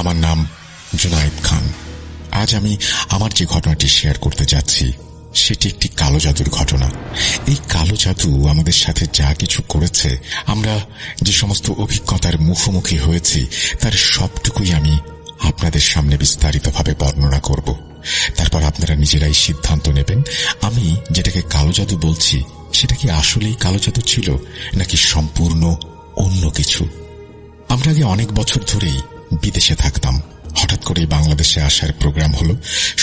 আমার নাম জুনায়েদ খান। আজ আমি আমার যে ঘটনাটি শেয়ার করতে যাচ্ছি সেটি একটি কালো জাদুর ঘটনা। এই কালো জাদু আমাদের সাথে যা কিছু করেছে, আমরা যে সমস্ত অভিজ্ঞতার মুখোমুখি হয়েছি, তার সবটুকুই আমি আপনাদের সামনে বিস্তারিতভাবে বর্ণনা করব। তারপর আপনারা নিজেরাই সিদ্ধান্ত নেবেন আমি যেটাকে কালো জাদু বলছি সেটা কি আসলেই কালো জাদু ছিল নাকি সম্পূর্ণ অন্য কিছু। আমরা আগে অনেক বছর ধরেই বিদেশে থাকতাম। হঠাৎ করে বাংলাদেশে আসার প্রোগ্রাম হলো।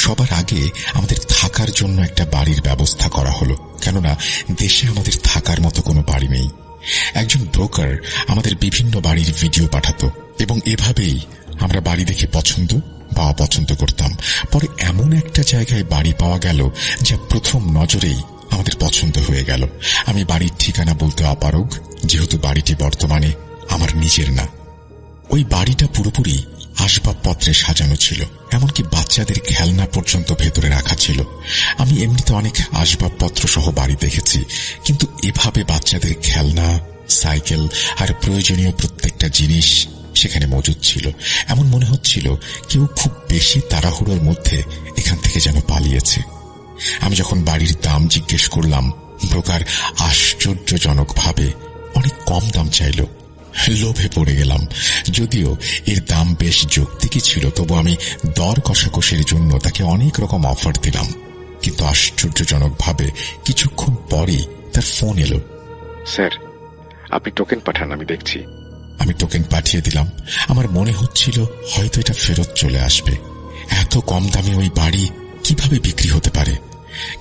সবার আগে আমাদের থাকার জন্য একটা বাড়ির ব্যবস্থা করা হলো, কেননা দেশে আমাদের থাকার মতো কোনো বাড়ি নেই। একজন ব্রোকার আমাদের বিভিন্ন বাড়ির ভিডিও পাঠাতো এবং এভাবেই আমরা বাড়ি দেখে পছন্দ বা অপছন্দ করতাম। পরে এমন একটা জায়গায় বাড়ি পাওয়া গেল যা প্রথম নজরেই আমাদের পছন্দ হয়ে গেল। আমি বাড়ির ঠিকানা বলতে অপারগ, যেহেতু বাড়িটি বর্তমানে আমার নিজের না। ওই বাড়িটা পুরোপুরি আসবাবপত্রে সাজানো ছিল, এমনকি বাচ্চাদের খেলনা পর্যন্ত ভেতরে রাখা ছিল। আমি এমনিতে অনেক আসবাবপত্র সহ বাড়ি দেখেছি, কিন্তু এভাবে বাচ্চাদের খেলনা, সাইকেল আর প্রয়োজনীয় প্রত্যেকটা জিনিস সেখানে মজুদ ছিল। এমন মনে হচ্ছিল কেউ খুব বেশি তাড়াহুড়োর মধ্যে এখান থেকে যেন পালিয়েছে। আমি যখন বাড়ির দাম জিজ্ঞেস করলাম, ব্রোকার আশ্চর্যজনকভাবে অনেক কম দাম চাইল। লোভে পড়ে গেলাম। যদিও এর দাম বেশ যৌক্তিকই ছিল, তবু আমি দর কষাকষির জন্য তাকে অনেক রকম অফার দিলাম। কিন্তু আশ্চর্যজনকভাবে কিছুক্ষণ পরেই তার ফোন এলো। স্যার, আপনি টোকেন পাঠান, আমি দেখছি। আমি টোকেন পাঠিয়ে দিলাম। আমার মনে হচ্ছিল হয়তো এটা ফেরত চলে আসবে। এত কম দামে ওই বাড়ি কিভাবে বিক্রি হতে পারে?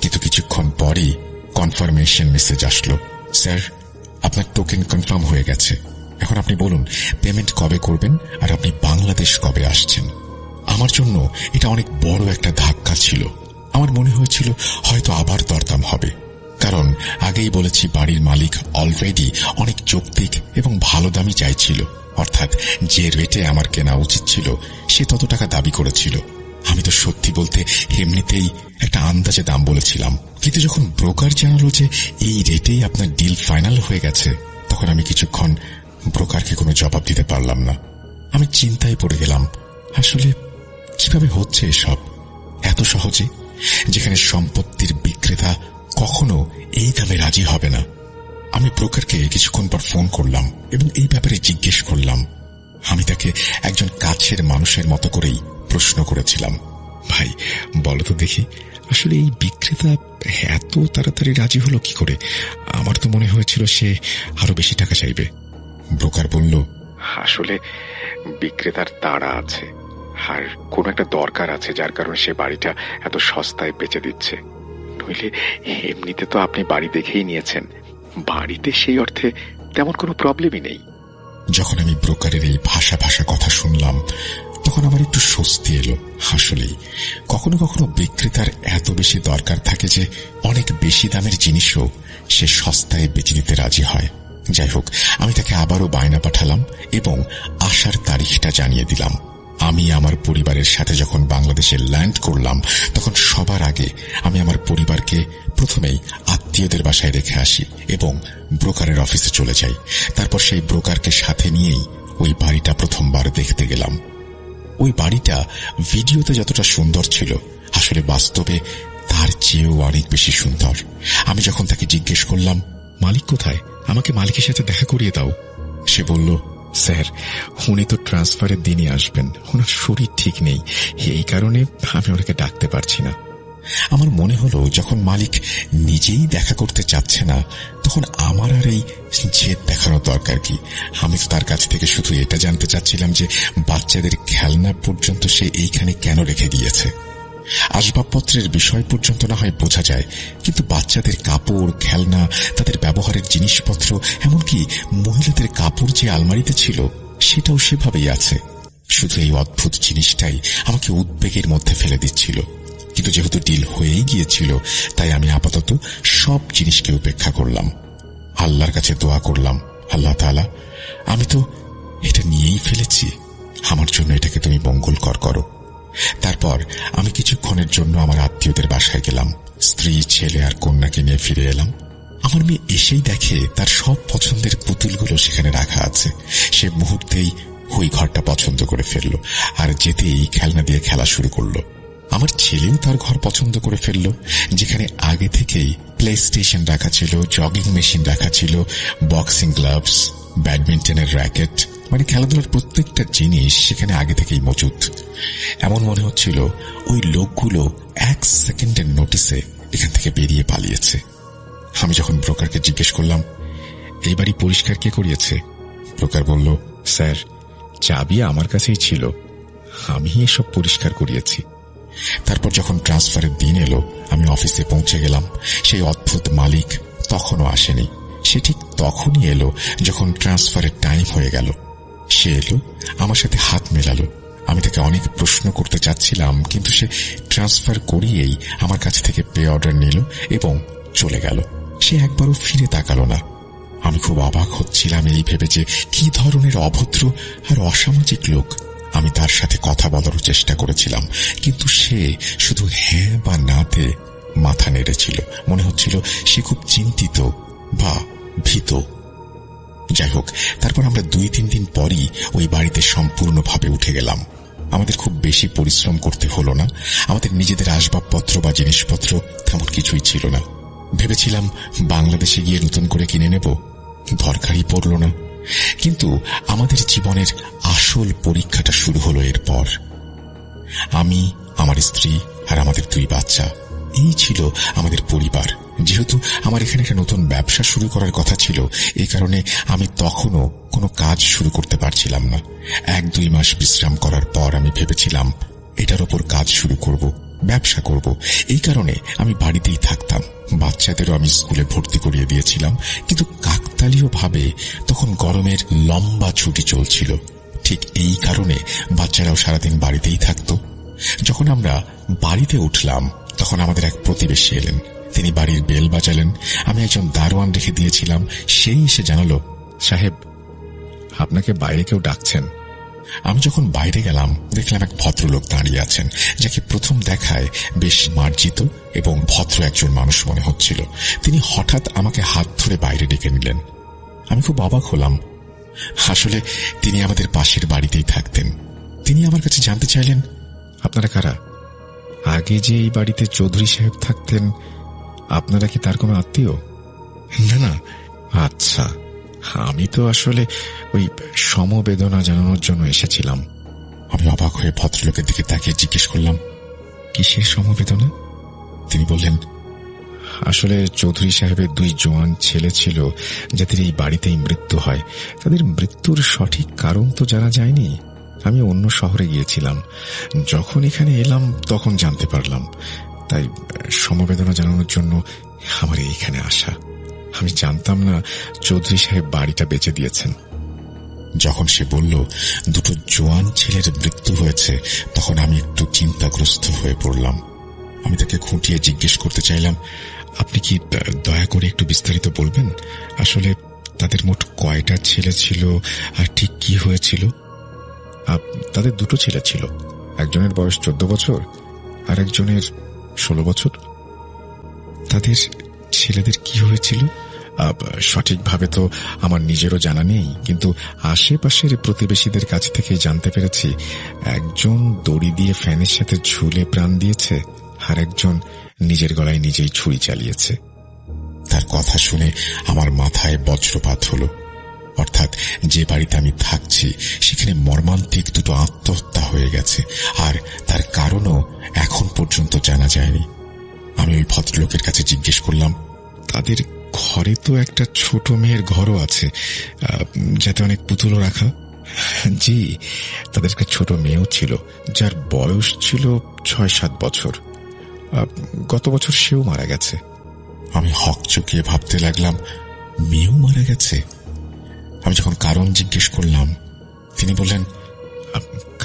কিন্তু কিছুক্ষণ পরেই কনফার্মেশন মেসেজ আসলো। স্যার, আপনার টোকেন কনফার্ম হয়ে গেছে। এখন আপনি বলুন পেমেন্ট কবে করবেন আর আপনি বাংলাদেশ কবে আসছেন। আমার জন্য এটা অনেক বড় একটা ধাক্কা ছিল। আমার মনে হয়েছিল হয়তো আবার দরদাম হবে, কারণ আগেই বলেছি বাড়ির মালিক অলরেডি অনেক যৌক্তিক এবং ভালো দামই চাইছিল। অর্থাৎ যে রেটে আমার কেনা উচিত ছিল সে তত টাকা দাবি করেছিল। আমি তো সত্যি বলতে এমনিতেই একটা আন্দাজে দাম বলেছিলাম, কিন্তু যখন ব্রোকার জানালো যে এই রেটেই আপনার ডিল ফাইনাল হয়ে গেছে, তখন আমি কিছুক্ষণ ব্রোকারকে কোনো জবাব দিতে পারলাম না। আমি চিন্তায় পড়ে গেলাম, আসলে কিভাবে হচ্ছে এসব এত সহজে, যেখানে সম্পত্তির বিক্রেতা কখনো এই দামে রাজি হবে না। আমি ব্রোকারকে কিছুক্ষণ পর ফোন করলাম এবং এই ব্যাপারে জিজ্ঞেস করলাম। আমি তাকে একজন কাছের মানুষের মতো করেই প্রশ্ন করেছিলাম, ভাই বলো তো দেখি, আসলে এই বিক্রেতা এত তাড়াতাড়ি রাজি হলো কি করে? আমার তো মনে হয়েছিল সে আরো বেশি টাকা চাইবে। ব্রোকার বলল, আসলে বিক্রেতার তাড়া আছে, আর কোনো একটা দরকার আছে যার কারণে সে বাড়িটা এত সস্তায় বেচে দিচ্ছে। নইলে এমনিতে তো আপনি বাড়ি দেখেই নিয়েছেন, বাড়িতে সেই অর্থে তেমন কোনো প্রবলেমই নেই। যখন আমি ব্রোকারের এই ভাষা কথা শুনলাম, তখন আমার একটু স্বস্তি এলো। আসলেই কখনো কখনো বিক্রেতার এত বেশি দরকার থাকে যে অনেক বেশি দামের জিনিসও সে সস্তায় বেচে দিতে রাজি হয়। যাই হোক, আমি তাকে আবারও বায়না পাঠালাম এবং আসার তারিখটা জানিয়ে দিলাম। আমি আমার পরিবারের সাথে যখন বাংলাদেশে ল্যান্ড করলাম, তখন সবার আগে আমি আমার পরিবারকে প্রথমেই আত্মীয়দের বাসায় রেখে আসি এবং ব্রোকারের অফিসে চলে যাই। তারপর সেই ব্রোকারকে সাথে নিয়েই ওই বাড়িটা প্রথমবার দেখতে গেলাম। ওই বাড়িটা ভিডিওতে যতটা সুন্দর ছিল, আসলে বাস্তবে তার চেয়েও অনেক বেশি সুন্দর। আমি যখন তাকে জিজ্ঞেস করলাম, মালিক কোথায়, আমাকে মালিকের সাথে দেখা করিয়ে দাও, সে বলল, স্যার উনি তো ট্রান্সফারের দিনই আসবেন, ওনার শরীর ঠিক নেই, এই কারণে আমি ওনাকে ডাকতে পারছি না। আমার মনে হলো যখন মালিক নিজেই দেখা করতে চাচ্ছে না, তখন আমার আর এই জেদ দেখানোর দরকার কি? আমি তো তার কাছ থেকে শুধু এটা জানতে চাচ্ছিলাম যে বাচ্চাদের খেলনা পর্যন্ত সে এইখানে কেন রেখে দিয়েছে। আসবাবপত্রের বিষয় পর্যন্ত না হয় বোঝা যায়, কিন্তু বাচ্চাদের কাপড়, খেলনা, তাদের ব্যবহারের জিনিসপত্র, এমনকি মহিলাদের কাপড় যে আলমারিতে ছিল সেটাও সেভাবেই আছে। শুধু এই অদ্ভুত জিনিসটাই আমাকে উদ্বেগের মধ্যে ফেলে দিচ্ছিল। কিন্তু যেহেতু ডিল হয়েই গিয়েছিল, তাই আমি আপাতত সব জিনিসকে উপেক্ষা করলাম। আল্লাহর কাছে দোয়া করলাম, আল্লাহ তাআলা, আমি তো এটা নিয়েই ফেলেছি, আমার জন্য এটাকে তুমি মঙ্গলকর করো। তারপর আমি কিছুক্ষণের জন্য আমার আত্মীয়দের বাসায় গেলাম। স্ত্রী, ছেলে আর কন্যাকে নিয়ে ফিরে এলাম। আমার মেয়ে এসেই দেখে তার সব পছন্দের পুতুলগুলো সেখানে রাখা আছে। সে মুহূর্তেই ওই ঘরটা পছন্দ করে ফেলল আর যেতেই খেলনা দিয়ে খেলা শুরু করলো। আমার ছেলেও তার ঘর পছন্দ করে ফেলল, যেখানে আগে থেকেই প্লে স্টেশন রাখা ছিল, জগিং মেশিন রাখা ছিল, বক্সিং গ্লাভস, ব্যাডমিন্টনের র্যাকেট, মানে খেলাধুলার প্রত্যেকটা জিনিস সেখানে আগে থেকেই মজুদ। এমন মনে হচ্ছিল ওই লোকগুলো 1 সেকেন্ডের নোটিসে এখান থেকে বেরিয়ে পালিয়েছে। আমি যখন ব্রোকারকে জিজ্ঞেস করলাম, এই বাড়ি পরিষ্কার কে করিয়েছে? ব্রোকার বলল, স্যার, চাবি আমার কাছেই ছিল, আমি এসব পরিষ্কার করিয়েছি। তারপর যখন ট্রান্সফারের দিন এলো, আমি অফিসে পৌঁছে গেলাম। সেই অদ্ভুত মালিক তখনও আসেনি। সে ঠিক তখনই এলো যখন ট্রান্সফারের টাইম হয়ে গেল। সে এলো, আমার সাথে হাত মেলালো। আমি তাকে অনেক প্রশ্ন করতে চাচ্ছিলাম, কিন্তু সে ট্রান্সফার করিয়েই আমার কাছ থেকে পে অর্ডার নিল এবং চলে গেল। সে একবারও ফিরে তাকালো না। আমি খুব অবাক হচ্ছিলাম এই ভেবে যে কি ধরনের অভদ্র আর অসামাজিক লোক। আমি তার সাথে কথা বলার চেষ্টা করেছিলাম, কিন্তু সে শুধু হ্যাঁ বা নাতে মাথা নেড়েছিল। মনে হচ্ছিল সে খুব চিন্তিত বা ভীত। যাই হোক, তারপর আমরা 2-3 দিন পরই ওই বাড়িতে সম্পূর্ণভাবে উঠে গেলাম। আমাদের খুব বেশি পরিশ্রম করতে হলো না। আমাদের নিজেদের আসবাবপত্র বা জিনিসপত্র তেমন কিছুই ছিল না। ভেবেছিলাম বাংলাদেশে গিয়ে নতুন করে কিনে নেব, দরকারই পড়ল না। কিন্তু আমাদের জীবনের আসল পরীক্ষাটা শুরু হলো এরপর। আমি, আমার স্ত্রী আর আমাদের 2 বাচ্চা, এই ছিল আমাদের পরিবার। যেহেতু আমার এখানে একটা নতুন ব্যবসা শুরু করার কথা ছিল, এই কারণে আমি তখনও কোনো কাজ শুরু করতে পারছিলাম না। 1-2 মাস বিশ্রাম করার পর আমি ভেবেছিলাম এটার ওপর কাজ শুরু করব, ব্যবসা করব। এই কারণে আমি বাড়িতেই থাকতাম। বাচ্চাদেরও আমি স্কুলে ভর্তি করিয়ে দিয়েছিলাম। কিন্তু কাকতালীয়ভাবে তখন গরমের লম্বা ছুটি চলছিল। ঠিক এই কারণে বাচ্চারাও সারাদিন বাড়িতেই থাকত। যখন আমরা বাড়িতে উঠলাম, তখন আমাদের এক প্রতিবেশী এলেন। তিনি বাড়ির বেল বাজালেন। আমি একজন দারোয়ান রেখে দিয়েছিলাম। সেই এসে জানালো, সাহেব, আপনাকে বাইরে কেউ ডাকছেন। আমি যখন বাইরে গেলাম, দেখলাম এক ভদ্রলোক দাঁড়িয়ে আছেন, যাকে প্রথম দেখায় বেশ মার্জিত এবং ভদ্র একজন মানুষ মনে হচ্ছিল। তিনি হঠাৎ আমাকে হাত ধরে বাইরে ডেকে নিলেন। আমি খুব অবাক হলাম। আসলে তিনি আমাদের পাশের বাড়িতেই থাকতেন। তিনি আমার কাছে জানতে চাইলেন, আপনারা কারা? আগে যে এই বাড়িতে চৌধুরী সাহেব থাকতেন, আপনারা কি তার কোনো আত্মীয়? না না। আচ্ছা, আমি তো আসলে ওই সমবেদনা জানানোর জন্য এসেছিলাম। আমি অবাক হয়ে ভদ্রলোকের দিকে তাকিয়ে জিজ্ঞেস করলাম, কিসের সমবেদনা? তিনি বললেন, আসলে চৌধুরী সাহেবের 2 জোয়ান ছেলে ছিল, যাদের এই বাড়িতেই মৃত্যু হয়। তাদের মৃত্যুর সঠিক কারণ তো জানা যায়নি। আমি অন্য শহরে গিয়েছিলাম। যখন এখানে এলাম তখন জানতে পারলাম। তাই সমবেদনা জানানোর জন্য আমার এইখানে আসা। আমি জানতাম না চৌধুরী সাহেব বাড়িটা বেচে দিয়েছেন। যখন সে বলল 2 জোয়ান ছেলের মৃত্যু হয়েছে, তখন আমি একটু চিন্তাগ্রস্ত হয়ে পড়লাম। আমি তাকে খুঁটিয়ে জিজ্ঞেস করতে চাইলাম, আপনি কি দয়া করে একটু বিস্তারিত বলবেন? আসলে তাদের মোট কয়টা ছেলে ছিল আর ঠিক কি হয়েছিল? তাদের 2 ছেলে ছিল। একজনের বয়স 14 বছর আর একজনের 16 বছর। তাদের ছেলেদের কি হয়েছিল সঠিকভাবে তো আমার নিজেরও জানা নেই, কিন্তু আশেপাশের প্রতিবেশীদের কাছ থেকে জানতে পেরেছি একজন দড়ি দিয়ে ফ্যানের সাথে ঝুলে প্রাণ দিয়েছে আর একজন নিজের গলায় নিজেই ছুরি চালিয়েছে। তার কথা শুনে আমার মাথায় বজ্রপাত হলো। অর্থাৎ যে বাড়িতে আমি থাকছি সেখানে মর্মান্তিক 2 আত্মহত্যা হয়ে গেছে, আর তার কারণও এখন পর্যন্ত জানা যায়নি। আমি ওই ভদ্রলোকের কাছে জিজ্ঞেস করলাম, তাদের ঘরে তো একটা ছোট মেয়ের ঘরও আছে, যাতে অনেক পুতুলও রাখা। জি, তাদের একটা ছোট মেয়েও ছিল, যার বয়স ছিল 6-7 বছর। গত বছর সেও মারা গেছে। আমি হকচকিয়ে ভাবতে লাগলাম, মেয়েও মারা গেছে? আমি যখন কারণ জিজ্ঞেস করলাম, তিনি বললেন,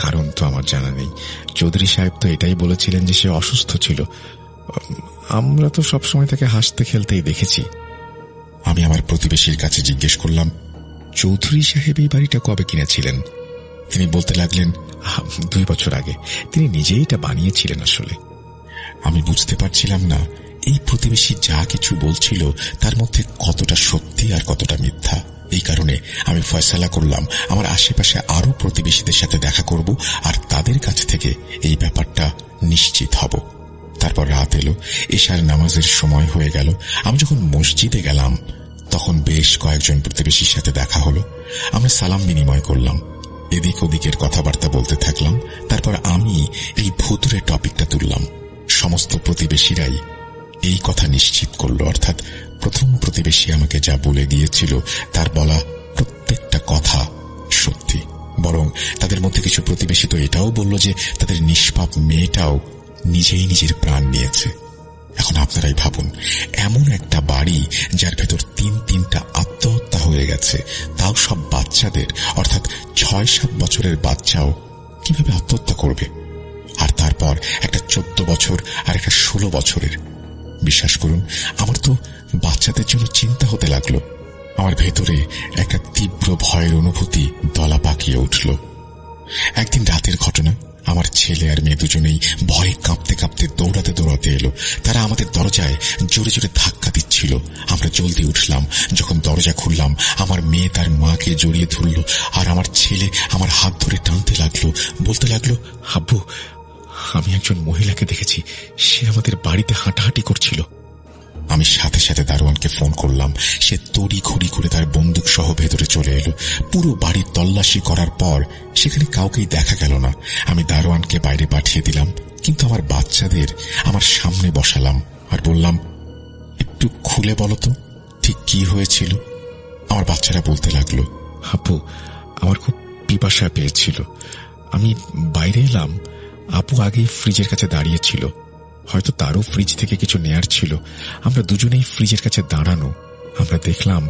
কারণ তো আমার জানা নেই। চৌধুরী সাহেব তো এটাই বলেছিলেন যে সে অসুস্থ ছিল। আমরা তো সবসময় তাকে হাসতে খেলতেই দেখেছি। আমি আমার প্রতিবেশীর কাছে জিজ্ঞেস করলাম, চৌধুরী সাহেব এই বাড়িটা কবে কিনেছিলেন? তিনি বলতে লাগলেন, 2 বছর আগে। তিনি নিজেই এটা বানিয়েছিলেন। আসলে আমি বুঝতে পারছিলাম না এই প্রতিবেশী যা কিছু বলছিল তার মধ্যে কতটা সত্যি আর কতটা মিথ্যা। এই কারণে আমি ফয়সালা করলাম আমার আশেপাশে আরো প্রতিবেশীদের সাথে দেখা করব আর তাদের কাছ থেকে এই ব্যাপারটা নিশ্চিত হব। তারপর রাত এলো, এশার নামাজের সময় হয়ে গেল। আমি যখন মসজিদে গেলাম তখন বেশ কয়েকজন প্রতিবেশীর সাথে দেখা হলো। আমরা সালাম বিনিময় করলাম, এদিক ওদিকের কথাবার্তা বলতে থাকলাম। তারপর আমি এই ভুতুরে টপিকটা তুললাম। সমস্ত প্রতিবেশীরাই এই কথা নিশ্চিত করল, অর্থাৎ প্রথম প্রতিবেশী আমাকে যা বলে গিয়েছিল তার বলা প্রত্যেকটা কথা সত্যি। বরং তাদের মধ্যে কিছু প্রতিবেশী তো এটাও বলল যে তাদের নিষ্পাপ মেয়েটাও নিজেই নিজের প্রাণ নিয়েছে। এখন আপনারাই ভাবুন, এমন একটা বাড়ি যার ভেতর তিনটা আত্মহত্যা হয়ে গেছে, তাও সব বাচ্চাদের, অর্থাৎ 6-7 বছরের বাচ্চাও কিভাবে আত্মহত্যা করবে? আর তারপর একটা 14 বছর আর একটা 16 বছরের। বিশ্বাস করুন, আমার তো বাচ্চাদের জন্য চিন্তা হতে লাগলো। আমার ভেতরে একটা তীব্র ভয়ের অনুভূতি দলা পাকিয়ে উঠল। একদিন রাতের ঘটনা, আমার ছেলে আর মেয়ে দুজনেই ভয়ে কাঁপতে কাঁপতে দৌড়াতে দৌড়াতে এলো। তারা আমাদের দরজায় জোরে জোরে ধাক্কা দিচ্ছিল। আমরা জলদি উঠলাম। যখন দরজা খুললাম, আমার মেয়ে তার মাকে জড়িয়ে ধরল আর আমার ছেলে আমার হাত ধরে টানতে লাগলো, বলতে লাগলো, আব্বু, আমি একজন মহিলাকে দেখেছি, সে আমাদের বাড়িতে হাঁটাহাঁটি করছিল। আমি সাথে সাথে দারোয়ানকে ফোন করলাম। সে তড়ি ঘড়ি করে তার বন্দুক সহ ভেতরে চলে এলো। পুরো বাড়ির তল্লাশি করার পর সেখানে কাউকেই দেখা গেল না। আমি দারোয়ানকে বাইরে পাঠিয়ে দিলাম, কিন্তু আমার বাচ্চাদের আমার সামনে বসালাম আর বললাম, একটু খুলে বলো তো ঠিক কি হয়েছিল। আমার বাচ্চারা বলতে লাগলো, আপু, আমার খুব পিপাসা পেয়েছিল, আমি বাইরে এলাম। আপু আগেই ফ্রিজের কাছে দাঁড়িয়েছিল, হয়তো তারও ফ্রিজ থেকে কিছু নেয়ার ছিল। আমরা দুজনেই ফ্রিজের কাছে দাঁড়ানো। আমরা দেখলাম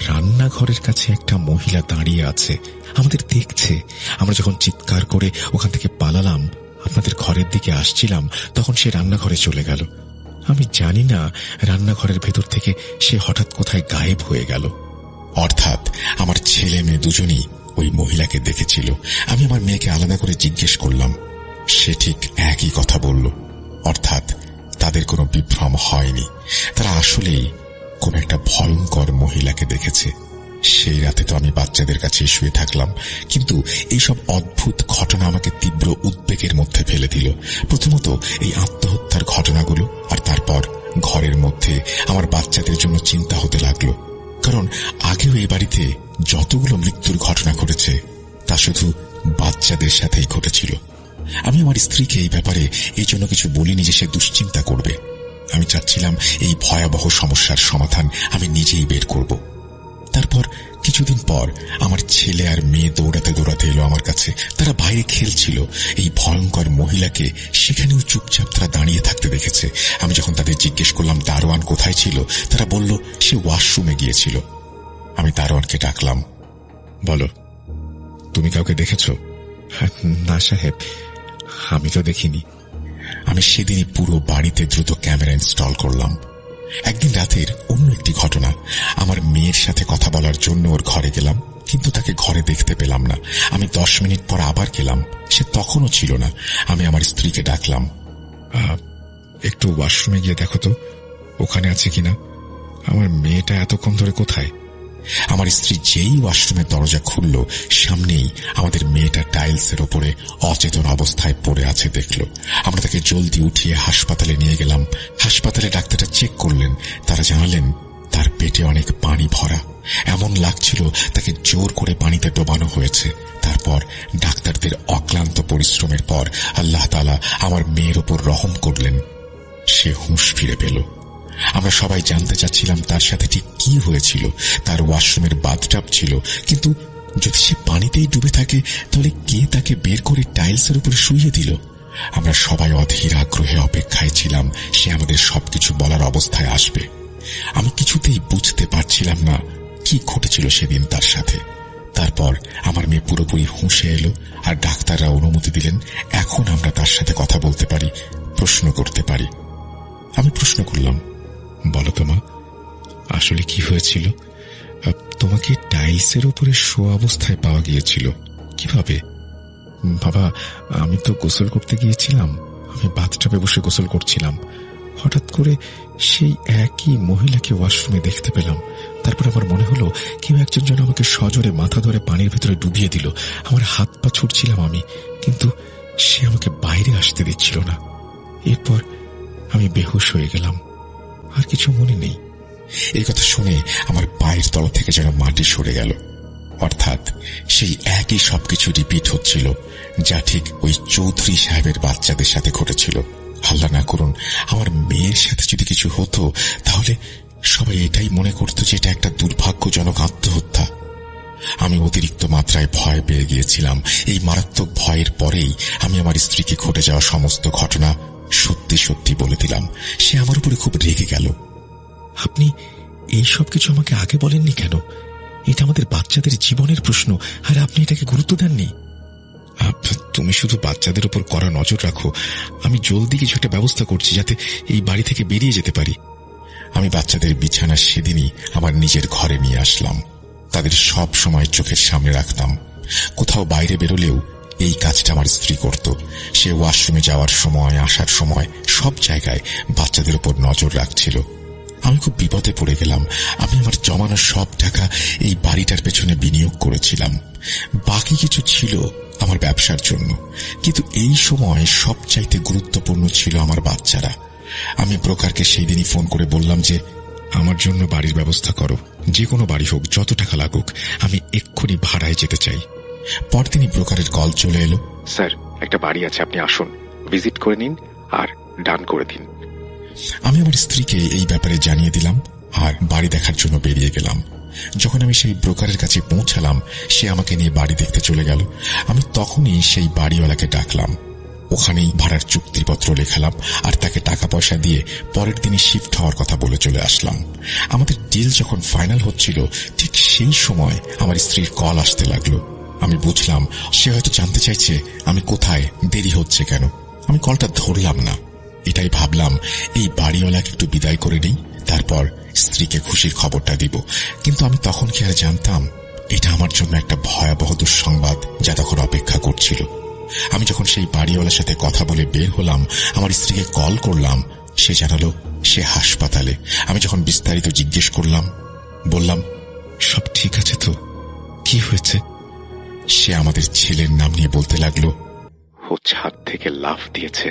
রান্নাঘরের কাছে একটা মহিলা দাঁড়িয়ে আছে, আমাদের দেখছে। আমরা যখন চিৎকার করে ওখান থেকে পালালাম, আপনাদের ঘরের দিকে আসছিলাম, তখন সে রান্নাঘরে চলে গেল। আমি জানি না রান্নাঘরের ভেতর থেকে সে হঠাৎ কোথায় গায়েব হয়ে গেল। অর্থাৎ আমার ছেলে মেয়ে দুজনেই ওই মহিলাকে দেখেছিল। আমি আমার মেয়েকে আলাদা করে জিজ্ঞেস করলাম, সে ঠিক একই কথা বলল। অর্থাৎ তাদের কোনো বিভ্রম হয়নি, তারা আসলেই কোন একটা ভয়ঙ্কর মহিলাকে দেখেছে। সেই রাতে তো আমি বাচ্চাদের কাছে শুয়ে থাকলাম, কিন্তু এইসব অদ্ভুত ঘটনা আমাকে তীব্র উদ্বেগের মধ্যে ফেলে দিল। প্রথমত এই আত্মহত্যার ঘটনাগুলো, আর তারপর ঘরের মধ্যে আমার বাচ্চাদের জন্য চিন্তা হতে লাগলো। কারণ আগেও এই বাড়িতে যতগুলো মৃত্যুর ঘটনা ঘটেছে তা শুধু বাচ্চাদের সাথেই ঘটেছিল। আমি আমার স্ত্রীকে এই ব্যাপারে এই জন্য কিছু বলিনি যে সে দুশ্চিন্তা করবে। আমি চাচ্ছিলাম এই ভয়াবহ সমস্যার সমাধান আমি নিজেই বের করব। তারপর কিছুদিন পর আমার ছেলে আর মেয়ে দৌড়াতে দৌড়াতে এলো আমার কাছে। তারা বাইরে খেলছিল। এই ভয়ঙ্কর মহিলাকে সেখানেও চুপচাপ তারা দাঁড়িয়ে থাকতে দেখেছে। আমি যখন তাদের জিজ্ঞেস করলাম দারোয়ান কোথায় ছিল, তারা বলল সে ওয়াশরুমে গিয়েছিল। আমি দারোয়ানকে ডাকলাম, বলো, তুমি কাউকে দেখেছ? না সাহেব, আমি তো দেখিনি। আমি সেদিনই পুরো বাড়িতে দ্রুত ক্যামেরা ইনস্টল করলাম। একদিন রাতের অন্য একটি ঘটনা, আমার মেয়ের সাথে কথা বলার জন্য ওর ঘরে গেলাম, কিন্তু তাকে ঘরে দেখতে পেলাম না। আমি 10 মিনিট পর আবার গেলাম, সে তখনও ছিল না। আমি আমার স্ত্রীকে ডাকলাম, একটু ওয়াশরুমে গিয়ে দেখো তো ওখানে আছে কিনা। আমার মেয়েটা এতক্ষণ ধরে কোথায়? আমার স্ত্রী যেই ওয়াশরুমের দরজা খুলল, সামনেই আমাদের মেয়েটা টাইলসের ওপরে অচেতন অবস্থায় পড়ে আছে দেখল। আমরা তাকে জলদি উঠিয়ে হাসপাতালে নিয়ে গেলাম। হাসপাতালে ডাক্তাররা চেক করলেন। তারা জানালেন তার পেটে অনেক পানি ভরা, এমন লাগছিল তাকে জোর করে পানিতে ডোবানো হয়েছে। তারপর ডাক্তারদের অক্লান্ত পরিশ্রমের পর আল্লাহ তাআলা আমার মেয়ের ওপর রহম করলেন, সে হুঁশ ফিরে পেল। আমরা সবাই জানতে চাচ্ছিলাম তার সাথে ঠিক কি হয়েছিল। তার ওয়াশরুমের বাথটাব ছিল, কিন্তু যদি সে পানিতেই ডুবে থাকে তাহলে কে তাকে বের করে টাইলসের উপরে শুইয়ে দিল? আমরা সবাই অধীর আগ্রহে অপেক্ষায় ছিলাম সে আমাদের সবকিছু বলার অবস্থায় আসবে। আমি কিছুতেই বুঝতে পারছিলাম না কি ঘটেছিল সেদিন তার সাথে। তারপর আমার মেয়ে পুরোপুরি হুঁশে এলো আর ডাক্তাররা অনুমতি দিলেন এখন আমরা তার সাথে কথা বলতে পারি, প্রশ্ন করতে পারি। আমি প্রশ্ন করলাম, বলো তো মা, আসলে কি হয়েছিল? তোমাকে টাইলসের উপরে শোয়া অবস্থায় পাওয়া গিয়েছিল কিভাবে? বাবা, আমি তো গোসল করতে গিয়েছিলাম। আমি বাথটাবে বসে গোসল করছিলাম। হঠাৎ করে সেই একই মহিলাকে ওয়াশরুমে দেখতে পেলাম। তারপর আমার মনে হলো কেউ একজন যেন আমাকে সজোরে মাথা ধরে পানির ভেতরে ডুবিয়ে দিল। আমার হাত পা ছুটছিলাম আমি, কিন্তু সে আমাকে বাইরে আসতে দিচ্ছিল না। এরপর আমি বেহুশ হয়ে গেলাম, আর কিছু মনে নেই। এই কথা শুনে আমার পায়ের তলা থেকে যেন মাটি সরে গেল। অর্থাৎ সেই একই সবকিছু রিপিট হচ্ছিল, যা ঠিক ওই চৌধুরী সাহেবের বাচ্চাদের সাথে ঘটেছিল। আল্লাহ না করুন আমার মেয়ের সাথে যদি কিছু হতো, তাহলে সবাই এটাই মনে করত যে এটা একটা দুর্ভাগ্যজনক আত্মহত্যা। আমি অতিরিক্ত মাত্রায় ভয় পেয়ে গিয়েছিলাম। এই মারাত্মক ভয়ের পরেই আমি আমার স্ত্রীকে ঘটে যাওয়া সমস্ত ঘটনা সত্যি সত্যি বলে দিলাম। সে আমার উপরে খুব রেগে গেল। আপনি এই সব কিছু আমাকে আগে বলেননি কেন? এটা আমাদের বাচ্চাদের জীবনের প্রশ্ন, আর আপনি এটাকে গুরুত্ব দেননি। তুমি শুধু বাচ্চাদের উপর কড়া নজর রাখো, আমি জলদি কিছু একটা ব্যবস্থা করছি যাতে এই বাড়ি থেকে বেরিয়ে যেতে পারি। আমি বাচ্চাদের বিছানা সেদিনই আমার নিজের ঘরে নিয়ে আসলাম। তাদের সব সময় চোখের সামনে রাখতাম। কোথাও বাইরে বেরোলেও এই কাজটা আমার স্ত্রী করত। সে ওয়াশরুমে যাওয়ার সময়, আসার সময় সব জায়গায় বাচ্চাদের উপর নজর রাখছিল। আমি খুব বিপদে পড়ে গেলাম। আমি আমার জমানো সব টাকা এই বাড়িটার পেছনে বিনিয়োগ করেছিলাম। বাকি কিছু ছিল আমার ব্যবসার জন্য, কিন্তু এই সময় সবচাইতে গুরুত্বপূর্ণ ছিল আমার বাচ্চারা। আমি ব্রোকারকে সেই দিনই ফোন করে বললাম যে আমার জন্য বাড়ির ব্যবস্থা করো, যে কোনো বাড়ি হোক, যত টাকা লাগুক, আমি এক্ষুনি ভাড়ায় যেতে চাই। পরদিনই ব্রোকারের কল চলে এলো। স্যার, একটা বাড়ি আছে, আপনি আসুন, ভিজিট করে নিন আর ডান করে দিন। আমি আমার স্ত্রীকে এই ব্যাপারে জানিয়ে দিলাম আর বাড়ি দেখার জন্য বেরিয়ে গেলাম। যখন আমি সেই ব্রোকারের কাছে পৌঁছালাম, সে আমাকে নিয়ে বাড়ি দেখতে চলে গেল। আমি তখনই সেই বাড়িওয়ালাকে ডাকলাম। ওখানেই ভাড়ার চুক্তিপত্র লেখালাম আর তাকে টাকা পয়সা দিয়ে পরের দিনই শিফট হওয়ার কথা বলে চলে আসলাম। আমাদের ডিল যখন ফাইনাল হচ্ছিল, ঠিক সেই সময় আমার স্ত্রীর কল আসতে লাগলো। আমি বুঝলাম সে হয়তো জানতে চাইছে আমি কোথায়, দেরি হচ্ছে কেন। আমি কলটা ধরলাম না। এটাই ভাবলাম এই বাড়িওয়ালাকে একটু বিদায় করে নিই, তারপর স্ত্রীকে খুশির খবরটা দিব। কিন্তু আমি তখন কি আর জানতাম এটা আমার জন্য একটা ভয়াবহ দুঃসংবাদ যা তখন অপেক্ষা করছিল। আমি যখন সেই বাড়িওয়ালার সাথে কথা বলে বের হলাম, আমার স্ত্রীকে কল করলাম, সে জানালো সে হাসপাতালে। আমি যখন বিস্তারিত জিজ্ঞেস করলাম, বললাম সব ঠিক আছে তো, কি হয়েছে? সে আমাদের ছেলের নাম নিয়ে বলতে লাগলো, ও ছাদ থেকে লাফ দিয়েছে।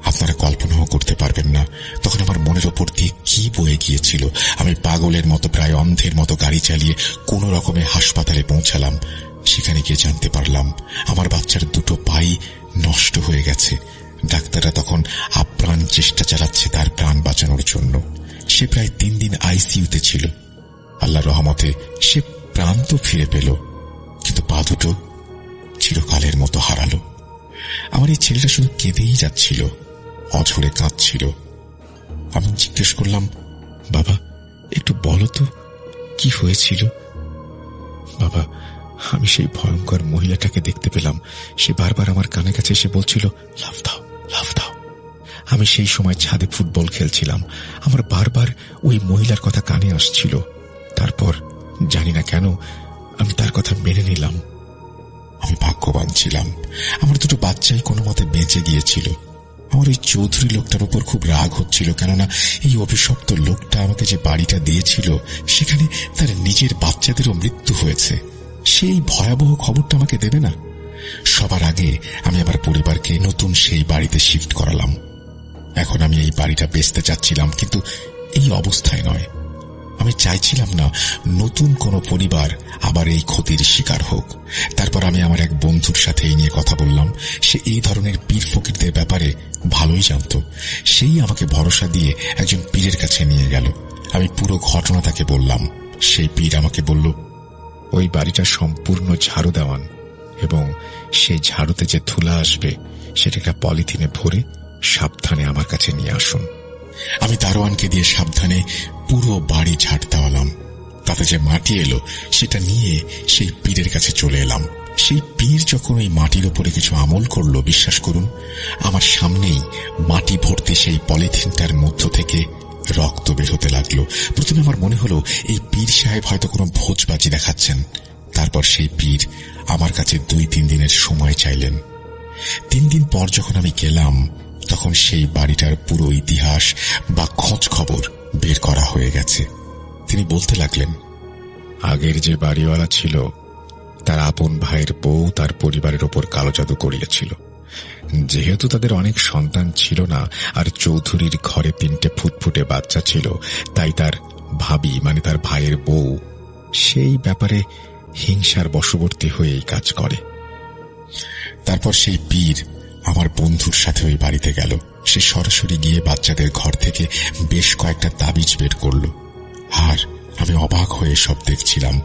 আপনারা কল্পনাও করতে পারবেন না তখন আমার মনের ওপর দিয়ে কি বয়ে গিয়েছিল। আমি পাগলের মতো, প্রায় অন্ধের মতো গাড়ি চালিয়ে কোন রকমে হাসপাতালে পৌঁছালাম। সেখানে গিয়ে জানতে পারলাম আমার বাচ্চার দুটো পাই নষ্ট হয়ে গেছে। ডাক্তাররা তখন আপ্রাণ চেষ্টা চালাচ্ছে তার প্রাণ বাঁচানোর জন্য। সে প্রায় 3 দিন আইসিইউতে ছিল। আল্লাহর রহমতে সে প্রাণ তো ফিরে পেল, কিন্তু পা দুটো চিরকালের মতো হারালো। আমার এই ছেলেটা শুধু কেঁদেই যাচ্ছিল, অঝরে কাঁদছিল। আমি জিজ্ঞেস করলাম, বাবা একটু বলো তো কি হয়েছিল? বাবা, আমি সেই ভয়ঙ্কর মহিলাটাকে দেখতে পেলাম। সে বারবার আমার কানে কাছে এসে বলছিল, লাফ দাও, লাফ দাও। আমি সেই সময় ছাদে ফুটবল খেলছিলাম। আমার বারবার ওই মহিলার কথা কানে আসছিল। তারপর জানি না কেন আমি তার কথা মেনে নিলাম। আমি ভাগ্যবান ছিলাম, আমার দুটো বাচ্চাই কোনো মতে বেঁচে গিয়েছিল। আমার ওই চৌধুরী লোকটার উপর খুব রাগ হচ্ছিল, কেননা এই অভিশপ্ত লোকটা আমাকে যে বাড়িটা দিয়েছিল সেখানে তার নিজের বাচ্চাদেরও মৃত্যু হয়েছে। সেই ভয়াবহ খবরটা আমাকে দেবে না। সবার আগে আমি আমার পরিবারকে নতুন সেই বাড়িতে শিফট করালাম। এখন আমি এই বাড়িটা বেচতে চাচ্ছিলাম, কিন্তু এই অবস্থায় নয়। আমি চাইছিলাম না নতুন কোনো পরিবার আবার এই ক্ষতির শিকার হোক। তারপর আমি আমার এক বন্ধুর সাথে এই নিয়ে কথা বললাম। সে এই ধরনের পীর ফকিরদের ব্যাপারে ভালোই জানত। সেই আমাকে ভরসা দিয়ে একজন পীরের কাছে নিয়ে গেল। আমি পুরো ঘটনা তাকে বললাম। সেই পীর আমাকে বলল, ওই বাড়িটা সম্পূর্ণ ঝাড়ু দেওয়ান এবং সেই ঝাড়ুতে যে ধুলা আসবে সেটা একটা পলিথিনে ভরে সাবধানে আমার কাছে নিয়ে আসুন। আমি দারোয়ানকে দিয়ে সাবধানে পুরো বাড়ি ঝাড় দেওয়ালাম। তাতে যে মাটি এলো সেটা নিয়ে সেই পীরের কাছে চলে এলাম। সেই পীর যখন ওই মাটির উপরে কিছু আমল করলো, বিশ্বাস করুন আমার সামনেই মাটি ভর্তি সেই পলিথিনটার মধ্য থেকে রক্ত বের হতে লাগলো। প্রথমে আমার মনে হলো এই পীর সাহেব হয়তো কোনো ভোজবাজি দেখাচ্ছেন। তারপর সেই পীর আমার কাছে 2-3 দিনের সময় চাইলেন। 3 দিন পর যখন আমি গেলাম, তখন সেই বাড়িটার পুরো ইতিহাস বা খোঁজ খবর বের করা হয়ে গেছে। তিনি বলতে লাগলেন, আগের যে বাড়িওয়ালা ছিল তার আপন ভাইয়ের বউ তার পরিবারের ওপর কালো জাদু করিয়েছিল। যেহেতু তাদের অনেক সন্তান ছিল না আর চৌধুরীর ঘরে 3টে ফুটফুটে বাচ্চা ছিল, তাই তার ভাবি মানে তার ভাইয়ের বউ সেই ব্যাপারে হিংসার বশবর্তী হয়ে এই কাজ করে। তারপর সেই পীর আমার বন্ধুর সাথে ওই বাড়িতে গেল। সে সরাসরি গিয়ে বাচ্চাদের ঘর থেকে বেশ কয়েকটা তাবিজ বের করল। আর আমি অবাক হয়ে সব দেখছিলাম।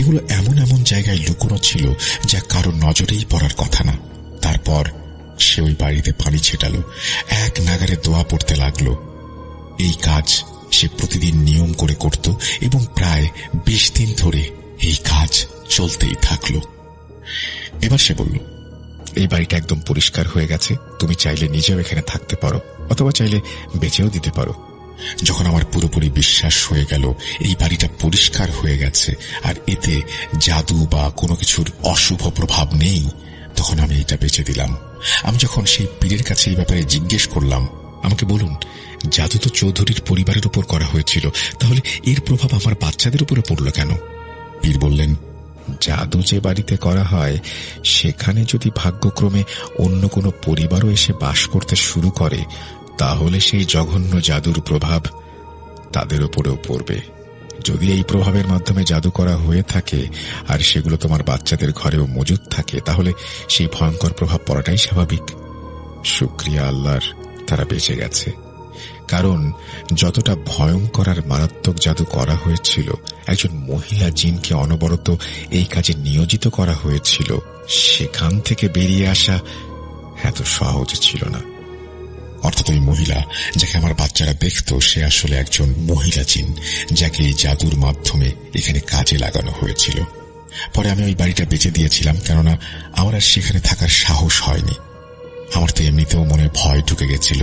এগুলো এমন এমন জায়গায় লুকোনো ছিল যা কারো নজরেই পড়ার কথা না। তারপর সে ওই বাড়িতে পানি ছেটালো, এক নাগারে দোয়া পড়তে লাগলো। এই কাজ সে প্রতিদিন নিয়ম করে করত এবং প্রায় 20 দিন ধরে এই কাজ চলতেই থাকলো। এবার সে বলল, এই বাড়িটা একদম পরিষ্কার হয়ে গেছে, তুমি চাইলে নিজেও এখানে থাকতে পারো অথবা চাইলে বেচেও দিতে পারো। যখন আমার পুরোপুরি বিশ্বাস হয়ে গেল এই বাড়িটা পরিষ্কার হয়ে গেছে আর এতে জাদু বা কোনো কিছুর অশুভ প্রভাব নেই, তখন আমি এটা বেচে দিলাম। আমি যখন সেই পীরের কাছে এই ব্যাপারে জিজ্ঞেস করলাম, আমাকে বলুন, জাদু তো চৌধুরীর পরিবারের উপর করা হয়েছিল, তাহলে এর প্রভাব আমার বাচ্চাদের উপরে পড়ল কেন? পীর বললেন, জাদু যে বাড়িতে করা হয় সেখানে যদি ভাগ্যক্রমে অন্য কোনো পরিবারও এসে বাস করতে শুরু করে, তাহলে সেই জঘন্য জাদুর প্রভাব তাদের উপরেও পড়বে। যদি এই প্রভাবের মাধ্যমে জাদু করা হয়ে থাকে আর সেগুলো তোমার বাচ্চাদের ঘরেও মজুদ থাকে, তাহলে সেই ভয়ঙ্কর প্রভাব পড়াটাই স্বাভাবিক। শুকরিয়া আল্লাহর, তারা বেঁচে গেছে। কারণ যতটা ভয়ঙ্কর আর মারাত্মক জাদু করা হয়েছিল, একজন মহিলা জিনকে অনবরত এই কাজে নিয়োজিত করা হয়েছিল, সেখান থেকে বেরিয়ে আসা এত সহজ ছিল না। অর্থাৎ ওই মহিলা যাকে আমার বাচ্চারা দেখত, সে আসলে একজন মহিলা জিন, যাকে এই জাদুর মাধ্যমে এখানে কাজে লাগানো হয়েছিল। পরে আমি ওই বাড়িটা বেচে দিয়েছিলাম, কেননা আমার আর সেখানে থাকার সাহস হয়নি। আমার তো এমনিতেও মনে ভয় ঢুকে গেছিল।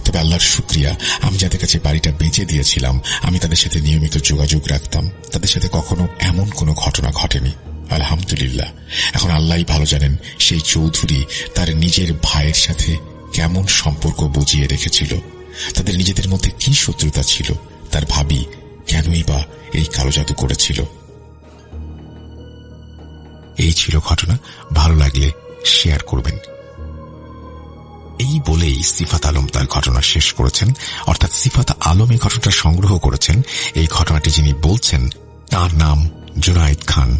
তবে আল্লাহর শুকরিয়া, আমি যাদের কাছে বাড়িটা বেচে দিয়েছিলাম আমি তাদের সাথে নিয়মিত যোগাযোগ রাখতাম। তাদের সাথে কখনো এমন কোনো ঘটনা ঘটেনি, আলহামদুলিল্লাহ। এখন আল্লাহই ভালো জানেন সেই চৌধুরী তার নিজের ভাইয়ের সাথে কেমন সম্পর্ক বুঝিয়ে রেখেছিল, তাদের নিজেদের মধ্যে কি শত্রুতা ছিল, তার ভাবি কেনই বা এই কালো জাদু করেছিল। এই ছিল ঘটনা। ভালো লাগলে শেয়ার করবেন। এই বলেই সিফাত আলম তার ঘটনা শেষ করেছেন। অর্থাৎ সিফাত আলম এই ঘটনাটা সংগ্রহ করেছেন। এই ঘটনাটি যিনি বলছেন তার নাম জুনায়েদ খান।